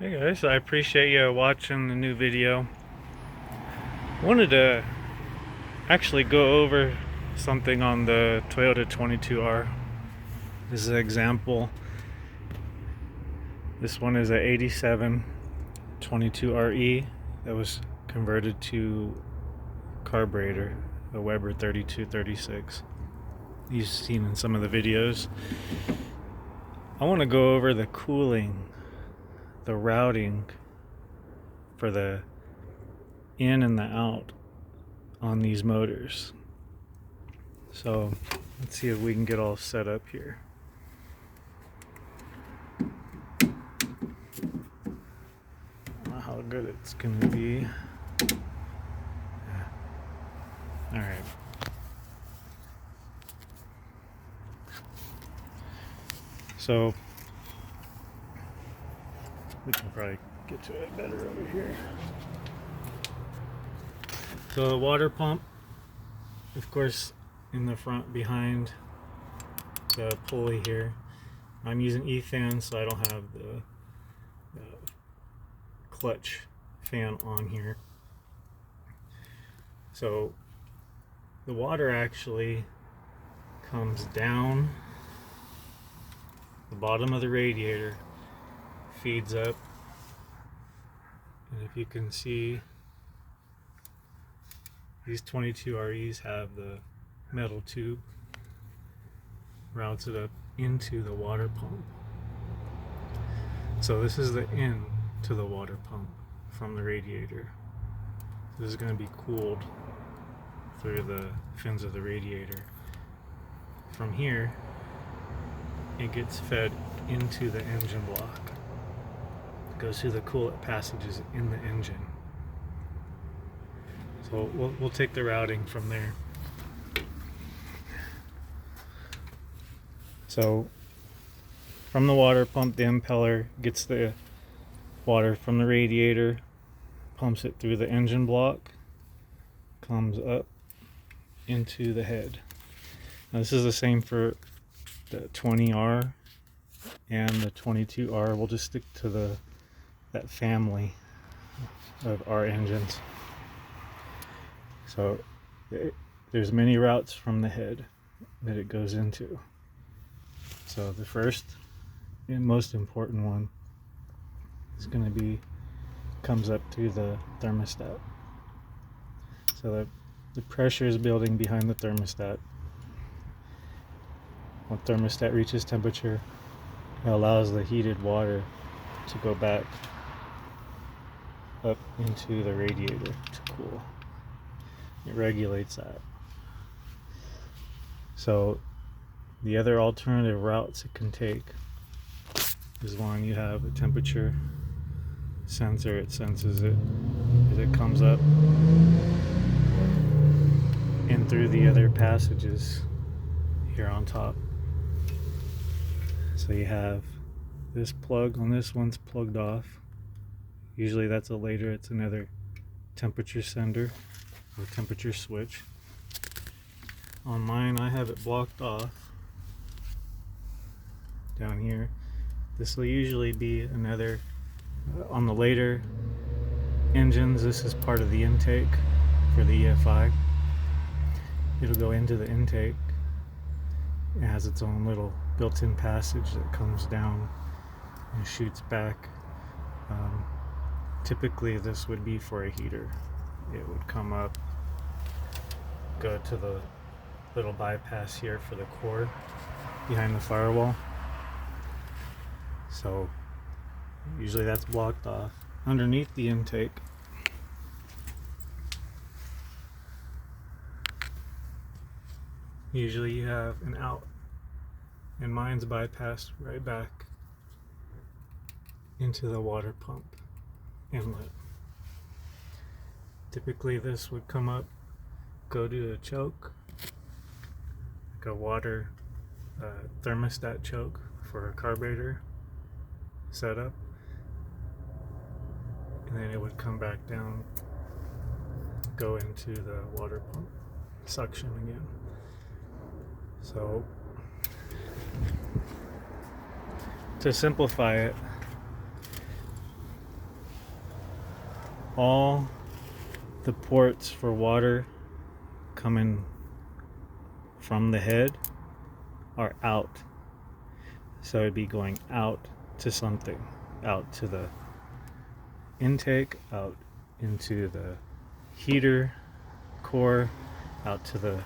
Hey guys, I appreciate you watching the new video. Wanted to actually go over something on the Toyota 22R. This is an example. This one is a 87 22RE that was converted to carburetor, a Weber 3236. You've seen in some of the videos. I want to go over the cooling, the routing for the in and the out on these motors. So let's see if we can get all set up here. I don't know how good it's gonna be. All right. So we can probably get to it better over here. So the water pump, of course, in the front behind the pulley here. I'm using E-fan, so I don't have the clutch fan on here. So the water actually comes down the bottom of the radiator, feeds up, and if you can see, these 22REs have the metal tube, routes it up into the water pump. So this is the in to the water pump from the radiator. This is going to be cooled through the fins of the radiator. From here, it gets fed into the engine block. It goes through the coolant passages in the engine. So we'll take the routing from there. So from the water pump, the impeller gets the water from the radiator, pumps it through the engine block, comes up into the head. Now this is the same for the 20R and the 22R. We'll just stick to that family of R engines. So there's many routes from the head that it goes into. So the first and most important one is going to be, comes up through the thermostat. So the pressure is building behind the thermostat. When thermostat reaches temperature, it allows the heated water to go back up into the radiator to cool. It regulates that. So the other alternative routes it can take is when you have a temperature sensor, it senses it as it comes up and through the other passages here on top. So you have this plug on this one's plugged off. Usually that's a later, it's another temperature sender or temperature switch. On mine, I have it blocked off down here. This will usually be another, on the later engines, this is part of the intake for the EFI. It'll go into the intake. It has its own little built-in passage that comes down and shoots back. Typically this would be for a heater. It would come up, go to the little bypass here for the core behind the firewall. So usually that's blocked off. Underneath the intake, usually you have an out, and mine's bypassed right back into the water pump inlet. Typically this would come up, go to a choke, like a water thermostat choke for a carburetor setup, and then it would come back down, go into the water pump suction again. So to simplify it, all the ports for water coming from the head are out. So it'd be going out to something, out to the intake, out into the heater core, out to the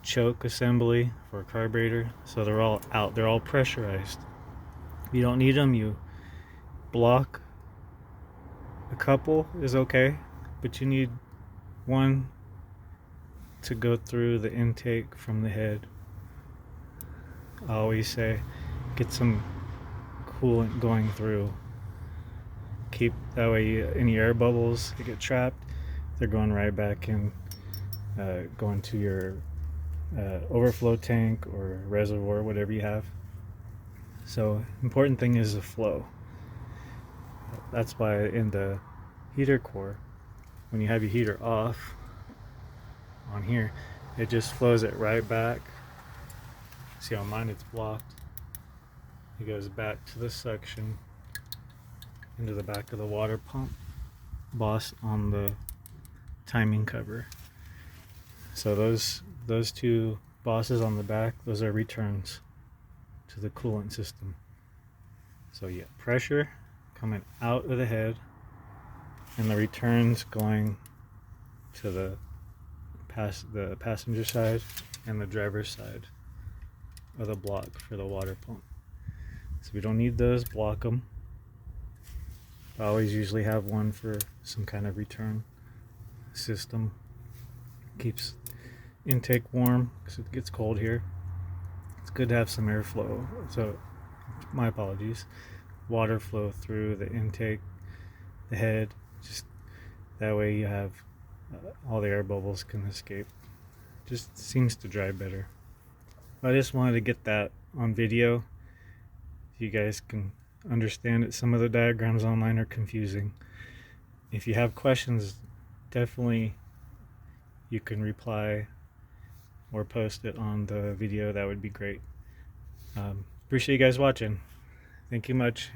choke assembly for a carburetor. So they're all out, they're all pressurized. If you don't need them, you block a couple is okay, but you need one to go through the intake from the head. I always say get some coolant going through. Keep that way any air bubbles that get trapped, they're going right back in, going to your overflow tank or reservoir, whatever you have. So important thing is the flow. That's why in the heater core, when you have your heater off on here, it just flows it right back. See on mine it's blocked. It goes back to the suction into the back of the water pump boss on the timing cover. So those two bosses on the back, those are returns to the coolant system. So you get pressure coming out of the head and the returns going to the passenger side and the driver's side of the block for the water pump. So we don't need those, block them. I always usually have one for some kind of return system. Keeps intake warm because it gets cold here. It's good to have some airflow. So my apologies. Water flow through the intake, the head, just that way you have all the air bubbles can escape. Just seems to dry better. I just wanted to get that on video. You guys can understand it. Some of the diagrams online are confusing. If you have questions, definitely you can reply or post it on the video. That would be great. Appreciate you guys watching. Thank you much.